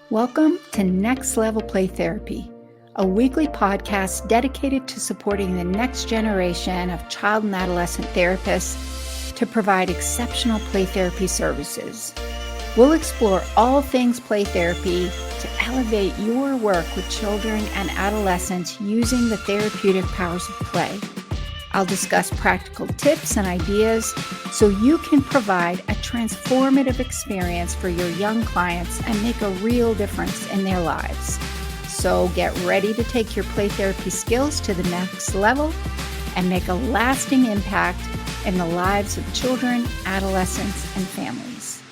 Welcome to Next Level Play Therapy, a weekly podcast dedicated to supporting the next generation of child and adolescent therapists to provide exceptional play therapy services. We'll explore all things play therapy to elevate your work with children and adolescents using the therapeutic powers of play. I'll discuss practical tips and ideas so you can provide a transformative experience for your young clients and make a real difference in their lives. So get ready to take your play therapy skills to the next level and make a lasting impact in the lives of children, adolescents, and families.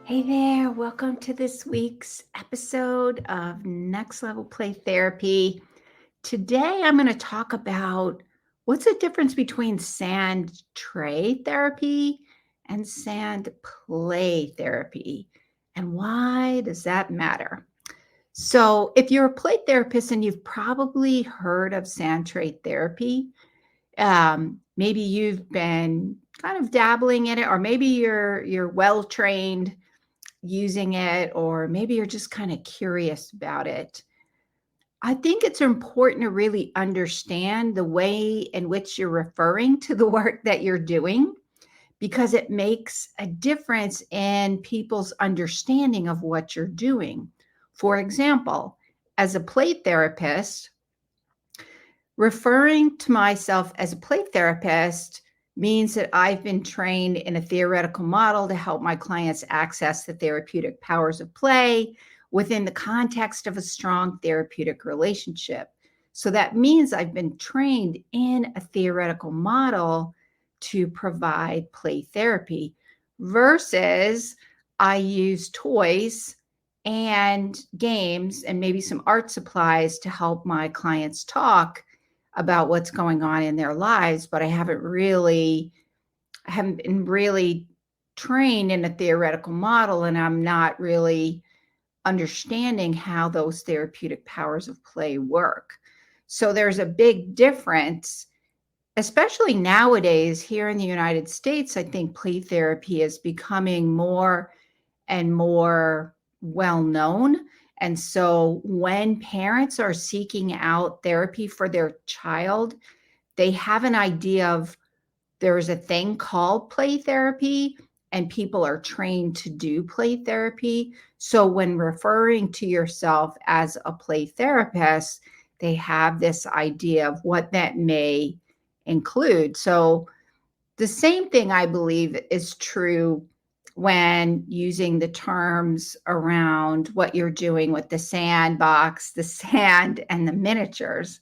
Hey there, welcome to this week's episode of Next Level Play Therapy. Today, I'm going to talk about what's the difference between sand tray therapy and sand play therapy, and why does that matter? So if you're a play therapist and you've probably heard of sand tray therapy, maybe you've been kind of dabbling in it, or maybe you're well trained using it, or maybe you're just kind of curious about it. I think it's important to really understand the way in which you're referring to the work that you're doing, because it makes a difference in people's understanding of what you're doing. For example, as a play therapist, referring to myself as a play therapist means that I've been trained in a theoretical model to help my clients access the therapeutic powers of play within the context of a strong therapeutic relationship. So that means I've been trained in a theoretical model to provide play therapy versus I use toys and games and maybe some art supplies to help my clients talk about what's going on in their lives, but I haven't been really trained in a theoretical model, and I'm not really understanding how those therapeutic powers of play work. So there's a big difference, especially nowadays here in the United States. I think play therapy is becoming more and more well known. And so when parents are seeking out therapy for their child, they have an idea of there's a thing called play therapy, and people are trained to do play therapy. So when referring to yourself as a play therapist, they have this idea of what that may include. So the same thing, I believe, is true when using the terms around what you're doing with the sandbox, the sand, and the miniatures.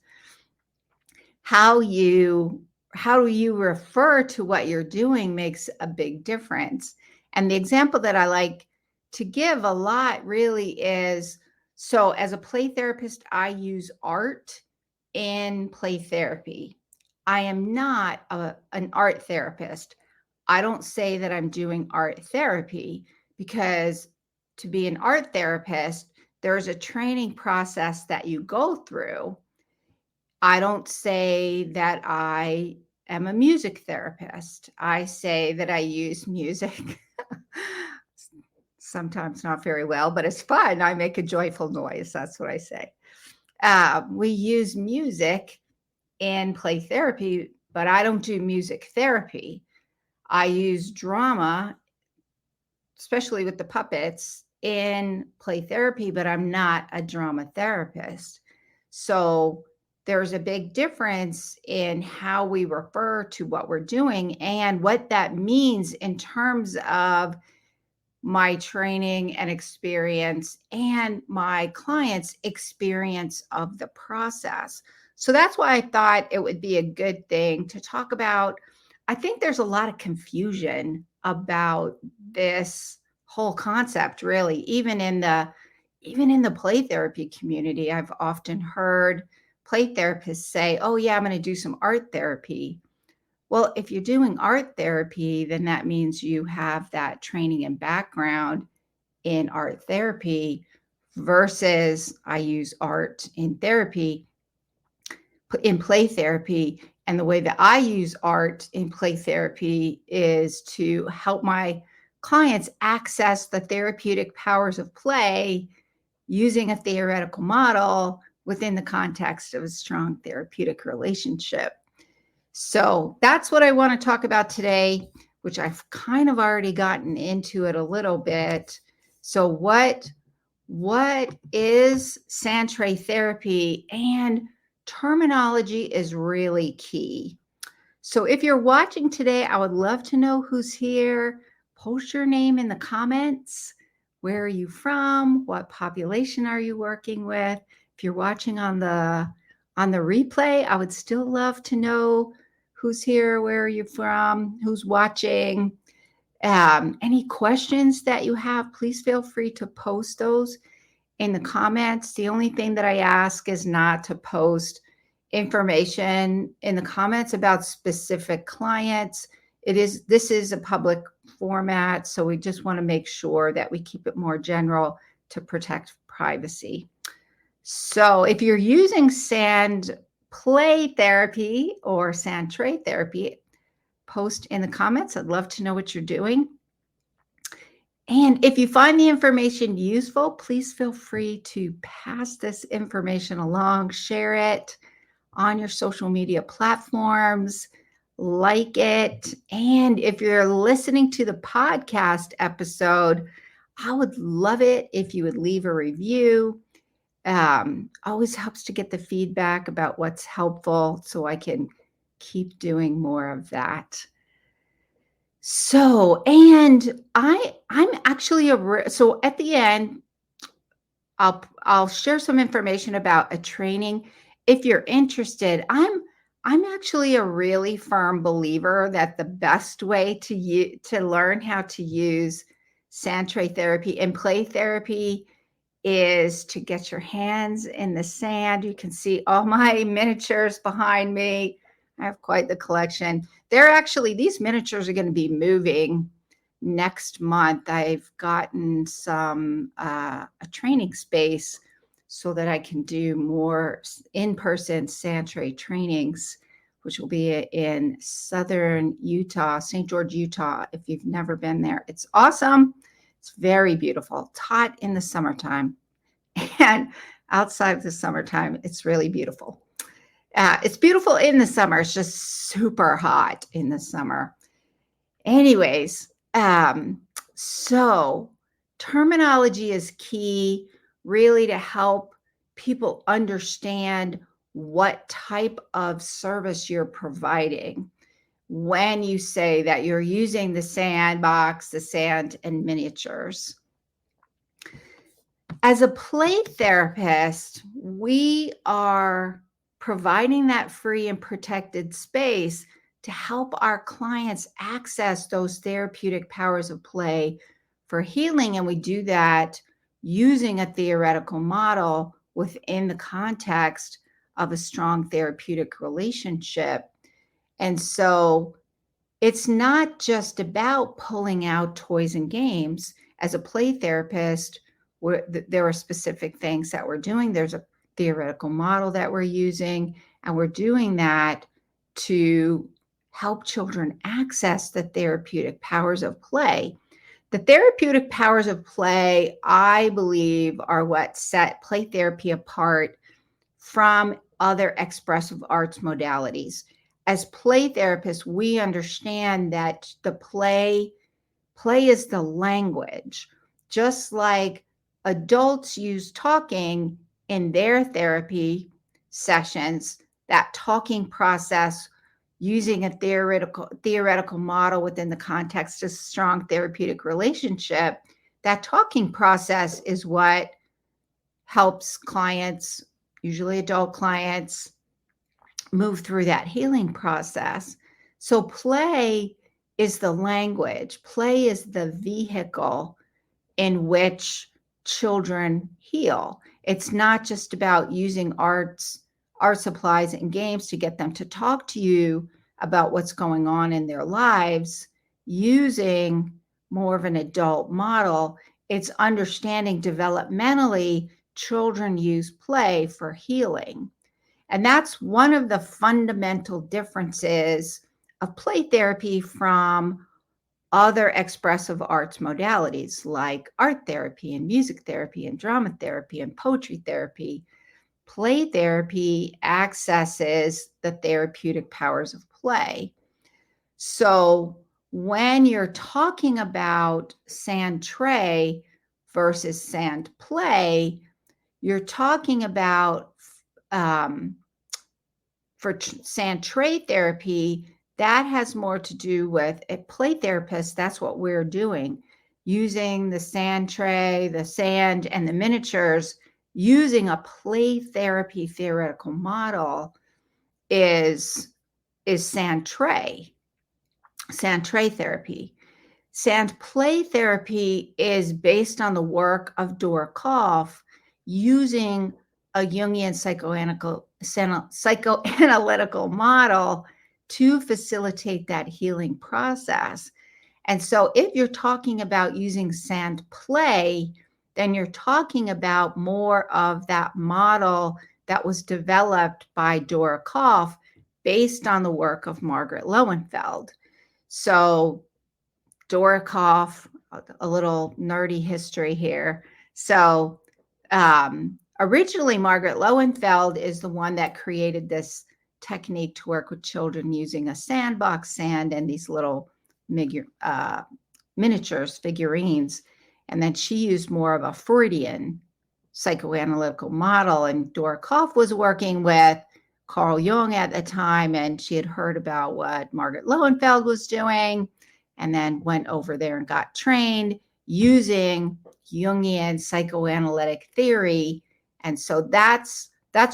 How you refer to what you're doing makes a big difference. And the example that I like to give a lot really is, so as a play therapist, I use art in play therapy. I am not an art therapist. I don't say that I'm doing art therapy, because to be an art therapist, there's a training process that you go through. I don't say that I am a music therapist. I say that I use music. Sometimes not very well, but it's fun. I make a joyful noise. That's what I say. We use music in play therapy, but I don't do music therapy. I use drama, especially with the puppets, in play therapy, but I'm not a drama therapist. So there's a big difference in how we refer to what we're doing and what that means in terms of my training and experience and my clients' experience of the process. So that's why I thought it would be a good thing to talk about. I think there's a lot of confusion about this whole concept, really, even in the play therapy community. I've often heard play therapists say, "Oh yeah, I'm going to do some art therapy." Well, if you're doing art therapy, then that means you have that training and background in art therapy, versus I use art in therapy, in play therapy. And the way that I use art in play therapy is to help my clients access the therapeutic powers of play using a theoretical model within the context of a strong therapeutic relationship. So that's what I want to talk about today, which I've kind of already gotten into it a little bit. So what is Santre therapy? And terminology is really key. So if you're watching today, I would love to know who's here. Post your name in the comments. Where are you from? What population are you working with? If you're watching on the replay, I would still love to know who's here, where are you from, who's watching. Any questions that you have, please feel free to post those in the comments. The only thing that I ask is not to post information in the comments about specific clients. This is a public format, so we just want to make sure that we keep it more general to protect privacy. So if you're using sand play therapy or Santre therapy, post in the comments. I'd love to know what you're doing. And if you find the information useful, please feel free to pass this information along, share it on your social media platforms, like it. And if you're listening to the podcast episode, I would love it if you would leave a review. Always helps to get the feedback about what's helpful so I can keep doing more of that. So, and I'm actually so at the end, I'll share some information about a training. If you're interested, I'm actually a really firm believer that the best way to learn how to use Santre therapy and play therapy is to get your hands in the sand. You can see all my miniatures behind me. I have quite the collection. These miniatures are going to be moving next month. I've gotten some a training space so that I can do more in-person Santre trainings, which will be in southern Utah, St. George, Utah. If you've never been there, it's awesome. It's very beautiful. It's hot in the summertime, and outside of the summertime, it's really beautiful. It's beautiful in the summer. It's just super hot in the summer. Anyways, so terminology is key, really, to help people understand what type of service you're providing when you say that you're using the sandbox, the sand, and miniatures. As a play therapist, we are providing that free and protected space to help our clients access those therapeutic powers of play for healing. And we do that using a theoretical model within the context of a strong therapeutic relationship. And so it's not just about pulling out toys and games. As a play therapist, there are specific things that we're doing. There's a theoretical model that we're using, and we're doing that to help children access the therapeutic powers of play. The therapeutic powers of play, I believe, are what set play therapy apart from other expressive arts modalities. As play therapists, we understand that the play is the language. Just like adults use talking in their therapy sessions, that talking process using a theoretical model within the context of strong therapeutic relationship, that talking process is what helps clients, usually adult clients, move through that healing process. So play is the language. Play is the vehicle in which children heal. It's not just about using art supplies and games to get them to talk to you about what's going on in their lives. Using more of an adult model, it's understanding developmentally children use play for healing. And that's one of the fundamental differences of play therapy from other expressive arts modalities like art therapy and music therapy and drama therapy and poetry therapy. Play therapy accesses the therapeutic powers of play. So when you're talking about sand tray versus sand play, you're talking about for sand tray therapy, that has more to do with a play therapist. That's what we're doing, using the sand tray, the sand, and the miniatures. Using a play therapy theoretical model is sand tray therapy. Sand play therapy is based on the work of Dorokoff using a Jungian psychoanalytical model to facilitate that healing process. And so if you're talking about using sand play, then you're talking about more of that model that was developed by Dorokoff based on the work of Margaret Lowenfeld. So Dorokoff, a little nerdy history here. So originally, Margaret Lowenfeld is the one that created this technique to work with children using a sandbox sand and these little miniatures, figurines. And then she used more of a Freudian psychoanalytical model. And Dorokoff was working with Carl Jung at the time, and she had heard about what Margaret Lowenfeld was doing, and then went over there and got trained using Jungian psychoanalytic theory. And so that's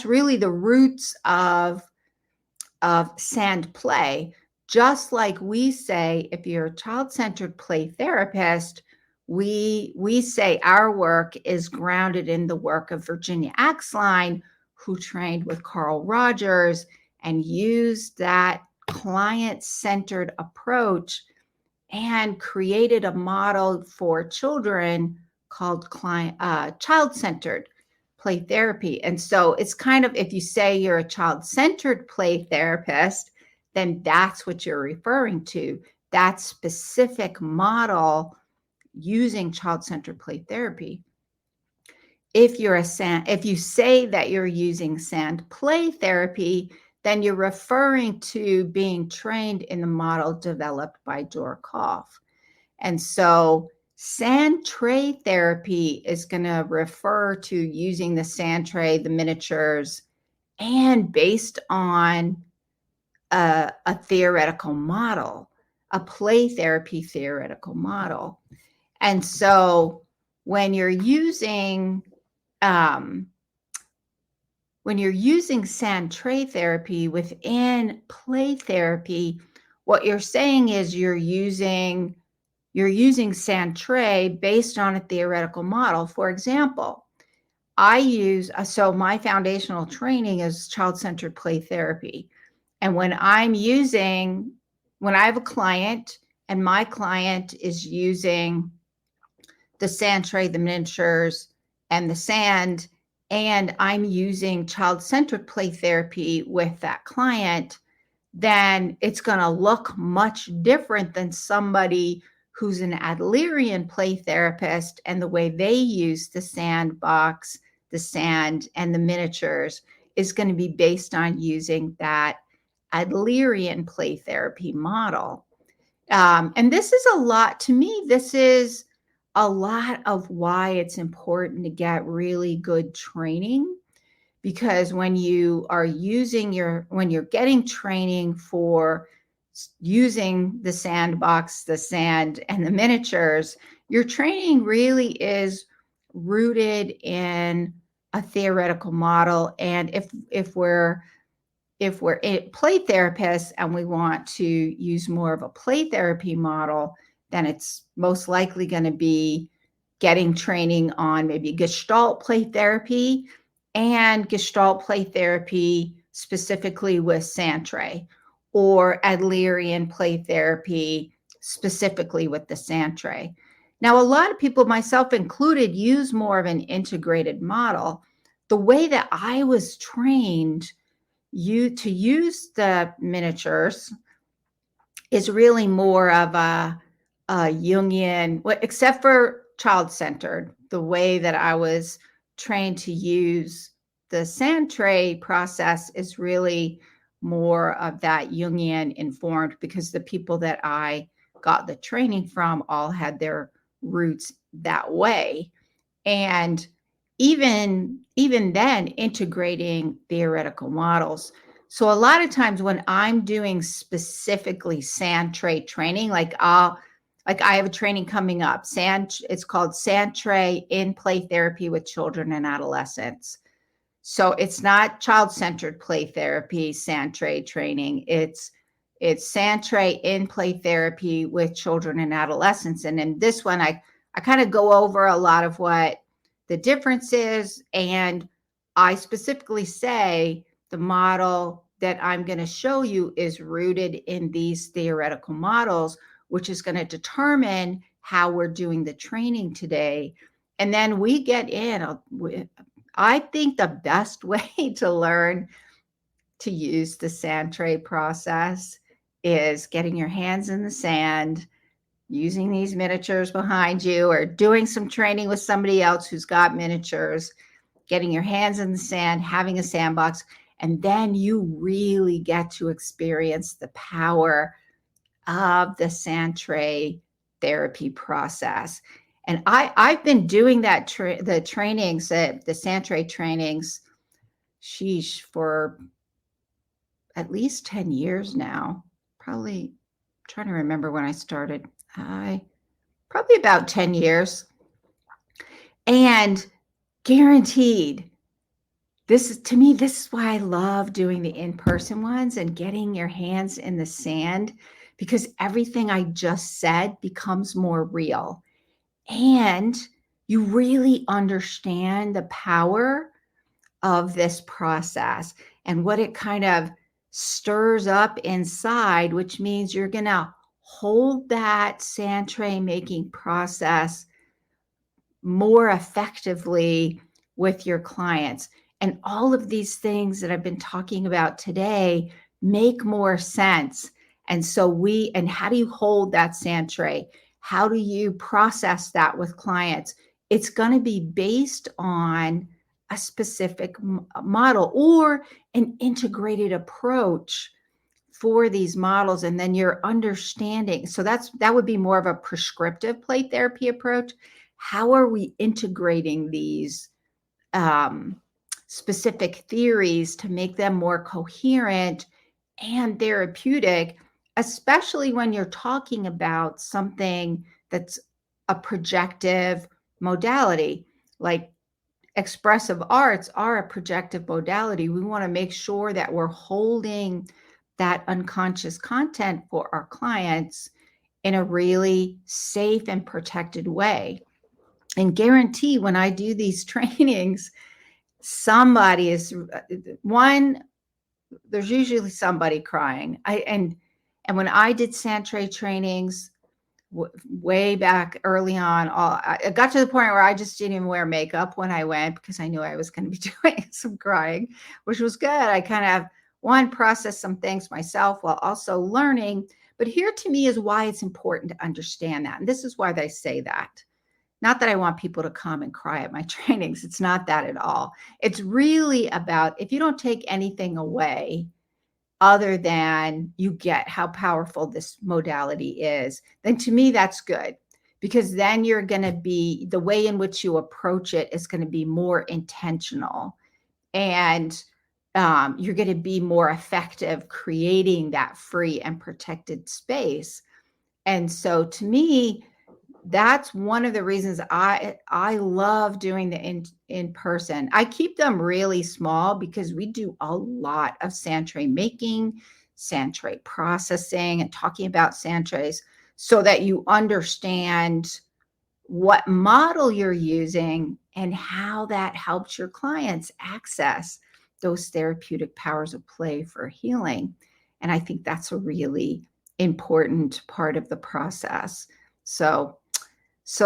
really the roots of sand play. Just like we say, if you're a child-centered play therapist, we say our work is grounded in the work of Virginia Axline, who trained with Carl Rogers and used that client-centered approach and created a model for children called child-centered play therapy. And so it's kind of, if you say you're a child-centered play therapist, then that's what you're referring to, that specific model using child-centered play therapy. If you say that you're using sand play therapy, then you're referring to being trained in the model developed by Dorokoff. And so sand tray therapy is going to refer to using the sand tray, the miniatures, and based on a theoretical model, a play therapy theoretical model. And so when you're using sand tray therapy within play therapy, what you're saying is you're using sand tray based on a theoretical model. For example, so my foundational training is child-centered play therapy. And when I have a client and my client is using the sand tray, the miniatures, and the sand, and I'm using child-centered play therapy with that client, then it's going to look much different than somebody who's an Adlerian play therapist, and the way they use the sandbox, the sand, and the miniatures is going to be based on using that Adlerian play therapy model. And this is a lot, to me, this is a lot of why it's important to get really good training, because when you're getting training for using the sandbox, the sand, and the miniatures, your training really is rooted in a theoretical model. And if we're play therapists and we want to use more of a play therapy model, then it's most likely going to be getting training on maybe Gestalt play therapy and Gestalt play therapy specifically with sand tray, or Adlerian play therapy specifically with the sand tray. Now, a lot of people, myself included, use more of an integrated model. The way that I was trained to use the miniatures is really more of Jungian, well, except for child-centered, the way that I was trained to use the sand tray process is really more of that Jungian informed, because the people that I got the training from all had their roots that way. And even then, integrating theoretical models. So a lot of times when I'm doing specifically sand tray training, like I have a training coming up, it's called Sand Tray in Play Therapy with Children and Adolescents. So it's not child-centered play therapy, sand tray training. It's sand tray in play therapy with children and adolescents. And in this one, I kind of go over a lot of what the difference is. And I specifically say the model that I'm going to show you is rooted in these theoretical models, which is going to determine how we're doing the training today. And then we get in. I think the best way to learn to use the sand tray process is getting your hands in the sand, using these miniatures behind you, or doing some training with somebody else who's got miniatures, getting your hands in the sand, having a sandbox, and then you really get to experience the power of the sand tray therapy process. And I've been doing the trainings, the sand tray trainings, for at least 10 years now. Probably trying to remember when I started. Probably about 10 years. And guaranteed, this is why I love doing the in-person ones and getting your hands in the sand, because everything I just said becomes more real. And you really understand the power of this process and what it kind of stirs up inside, which means you're going to hold that sand tray making process more effectively with your clients. And all of these things that I've been talking about today make more sense. And so and how do you hold that sand tray? How do you process that with clients? It's going to be based on a specific model or an integrated approach for these models. And then you're understanding. So that would be more of a prescriptive play therapy approach. How are we integrating these specific theories to make them more coherent and therapeutic, especially when you're talking about something that's a projective modality, like expressive arts are a projective modality. We want to make sure that we're holding that unconscious content for our clients in a really safe and protected way. And guarantee when I do these trainings, there's usually somebody crying. And when I did sand tray trainings way back early on, I got to the point where I just didn't even wear makeup when I went, because I knew I was going to be doing some crying, which was good. I kind of processed some things myself while also learning. But here to me is why it's important to understand that. And this is why they say that. Not that I want people to come and cry at my trainings. It's not that at all. It's really about, if you don't take anything away other than you get how powerful this modality is, then to me, that's good. Because then the way in which you approach it is going to be more intentional. And you're going to be more effective creating that free and protected space. And so to me, that's one of the reasons I love doing the in person. I keep them really small because we do a lot of sand tray making, sand tray processing, and talking about sand trays so that you understand what model you're using and how that helps your clients access those therapeutic powers of play for healing. And I think that's a really important part of the process. So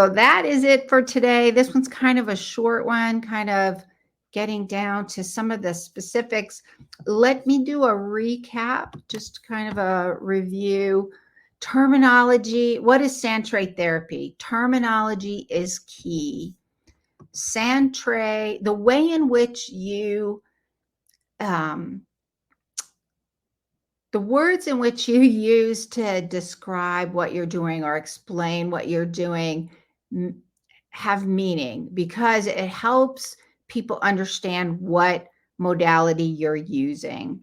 that is it for today. This one's kind of a short one, kind of getting down to some of the specifics. Let me do a recap, just kind of a review. Terminology. What is Sand-Tray therapy? Terminology is key. Sand-Tray, the way in which you, the words in which you use to describe what you're doing or explain what you're doing have meaning, because it helps people understand what modality you're using.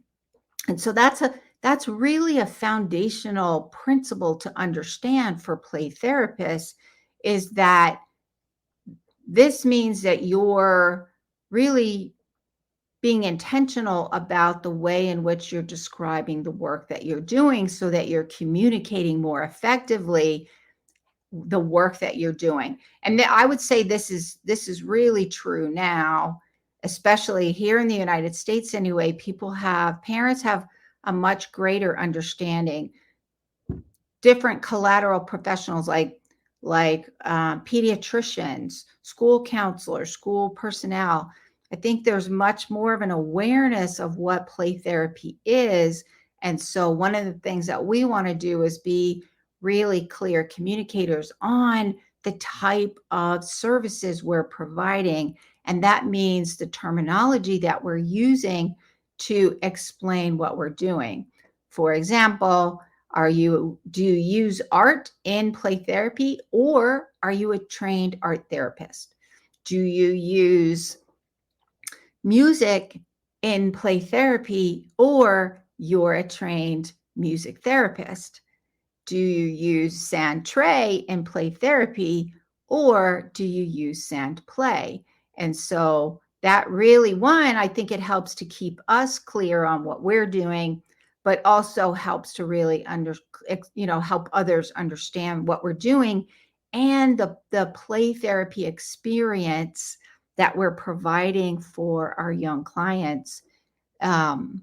And so that's really a foundational principle to understand for play therapists, is that this means that you're really being intentional about the way in which you're describing the work that you're doing, so that you're communicating more effectively the work that you're doing. And I would say this is really true now, especially here in the United States anyway. Parents have a much greater understanding. Different collateral professionals like pediatricians, school counselors, school personnel. I think there's much more of an awareness of what play therapy is. And so one of the things that we want to do is be really clear communicators on the type of services we're providing. And that means the terminology that we're using to explain what we're doing. For example, do you use art in play therapy, or are you a trained art therapist? Do you use music in play therapy, or you're a trained music therapist? Do you use Sand-Tray in play therapy, or do you use sand play? And so that really, one, I think it helps to keep us clear on what we're doing, but also helps to really help others understand what we're doing and the play therapy experience that we're providing for our young clients. And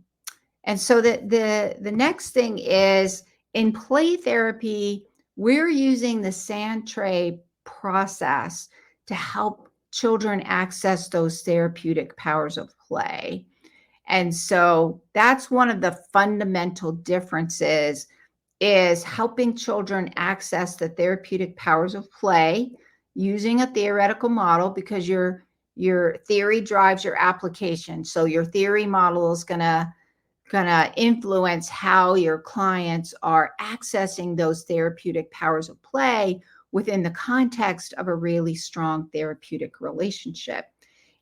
so the next thing is, in play therapy, we're using the Sand-Tray process to help children access those therapeutic powers of play. And so that's one of the fundamental differences, is helping children access the therapeutic powers of play using a theoretical model, because your theory drives your application. So your theory model is going to influence how your clients are accessing those therapeutic powers of play within the context of a really strong therapeutic relationship.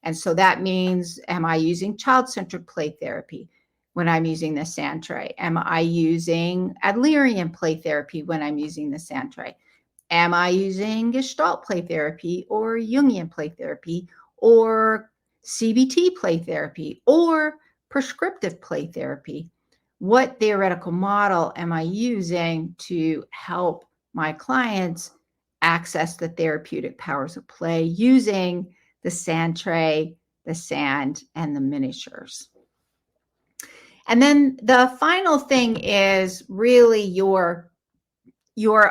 And so that means, am I using child-centered play therapy when I'm using the Sand-Tray? Am I using Adlerian play therapy when I'm using the Sand-Tray? Am I using Gestalt play therapy, or Jungian play therapy, or CBT play therapy, or prescriptive play therapy? What theoretical model am I using to help my clients access the therapeutic powers of play using the Sand-Tray, the sand, and the miniatures? And then the final thing is really your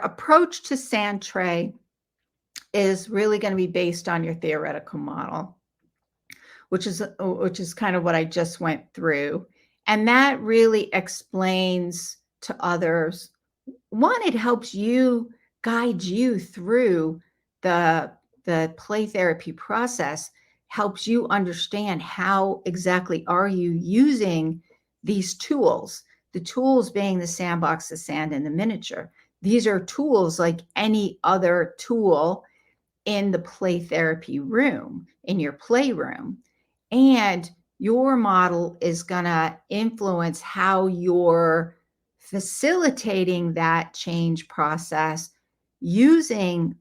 approach to Sand-Tray is really going to be based on your theoretical model, which is kind of what I just went through. And that really explains to others. One, it helps you, guide you through the play therapy process, helps you understand how exactly are you using these tools, the tools being the sandbox, the sand, and the miniature. These are tools like any other tool in the play therapy room, in your playroom. And your model is going to influence how you're facilitating that change process using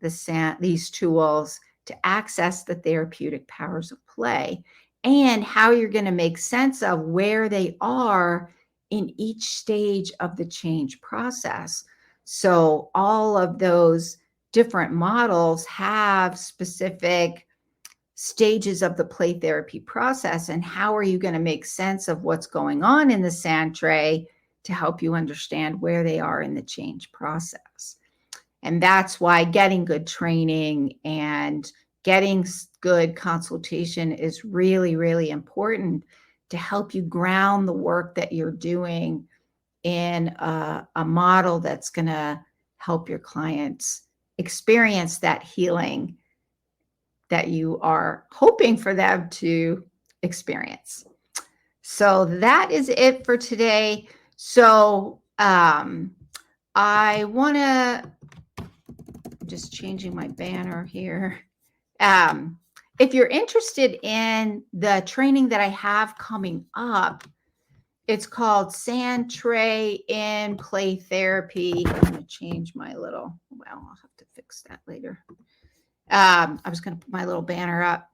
these tools to access the therapeutic powers of play, and how you're going to make sense of where they are in each stage of the change process. So all of those different models have specific stages of the play therapy process, and how are you going to make sense of what's going on in the Sand-Tray to help you understand where they are in the change process. And that's why getting good training and getting good consultation is really, really important, to help you ground the work that you're doing in a model that's going to help your clients experience that healing that you are hoping for them to experience. So that is it for today. So I want to just changing my banner here. If you're interested in the training that I have coming up, it's called Sand Tray in Play Therapy. I'm going to change my little, well, I'll have to fix that later. I was going to put my little banner up.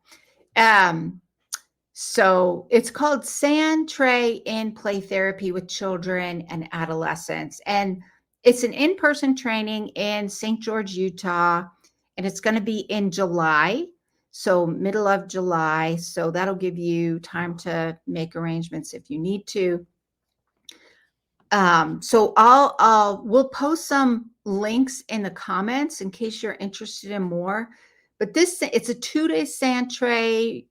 So it's called Sand Tray in Play Therapy with Children and Adolescents. And it's an in-person training in St. George, Utah. And it's going to be in July. So middle of July. So that'll give you time to make arrangements if you need to. So we'll post some links in the comments in case you're interested in more. But it's a 2-day sand tray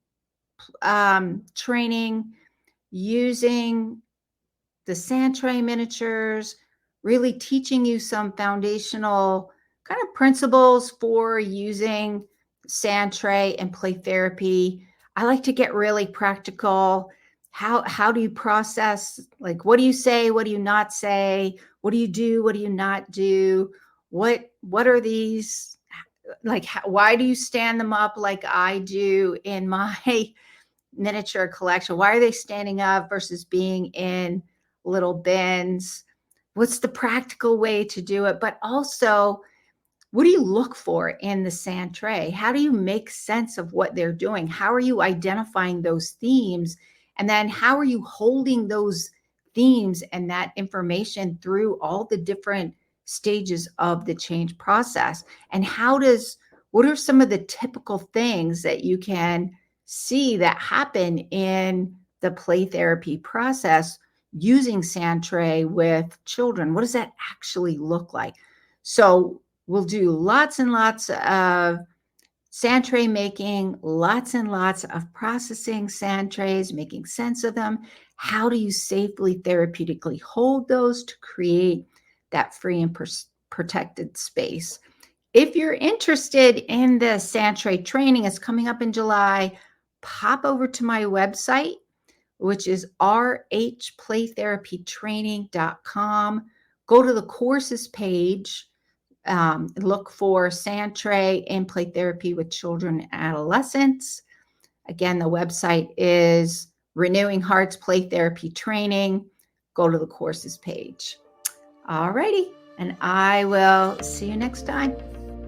training using the sand tray miniatures, really teaching you some foundational kind of principles for using sand tray and play therapy. I like to get really practical. How do you process? Like, what do you say? What do you not say? What do you do? What do you not do? What are these? Like, why do you stand them up like I do in my miniature collection? Why are they standing up versus being in little bins? What's the practical way to do it? But also, what do you look for in the sand tray? How do you make sense of what they're doing? How are you identifying those themes? And then how are you holding those themes and that information through all the different stages of the change process? And what are some of the typical things that you can see that happen in the play therapy process using sand tray with children? What does that actually look like? So we'll do lots and lots of sand tray making, lots and lots of processing sand trays, making sense of them. How do you safely therapeutically hold those to create that free and protected space? If you're interested in the sand tray training, it's coming up in July. Pop over to my website, which is rhplaytherapytraining.com. Go to the courses page. Look for sand tray and play therapy with children and adolescents. Again, the website is Renewing Hearts Play Therapy Training. Go to the courses page. All righty. And I will see you next time.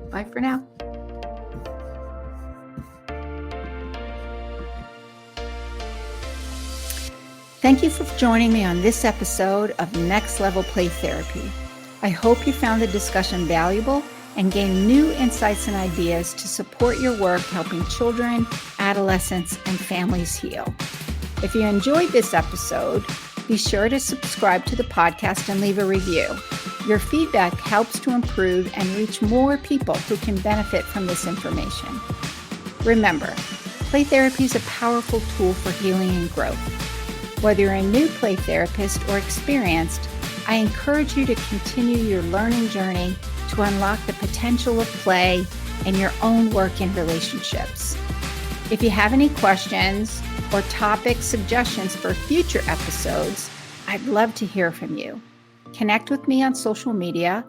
Bye for now. Thank you for joining me on this episode of Next Level Play Therapy. I hope you found the discussion valuable and gained new insights and ideas to support your work helping children, adolescents, and families heal. If you enjoyed this episode, be sure to subscribe to the podcast and leave a review. Your feedback helps to improve and reach more people who can benefit from this information. Remember, play therapy is a powerful tool for healing and growth. Whether you're a new play therapist or experienced, I encourage you to continue your learning journey to unlock the potential of play in your own work and relationships. If you have any questions or topic suggestions for future episodes, I'd love to hear from you. Connect with me on social media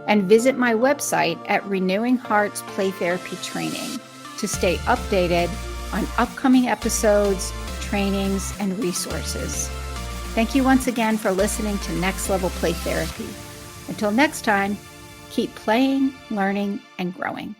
and visit my website at Renewing Hearts Play Therapy Training to stay updated on upcoming episodes, trainings, and resources. Thank you once again for listening to Next Level Play Therapy. Until next time, keep playing, learning, and growing.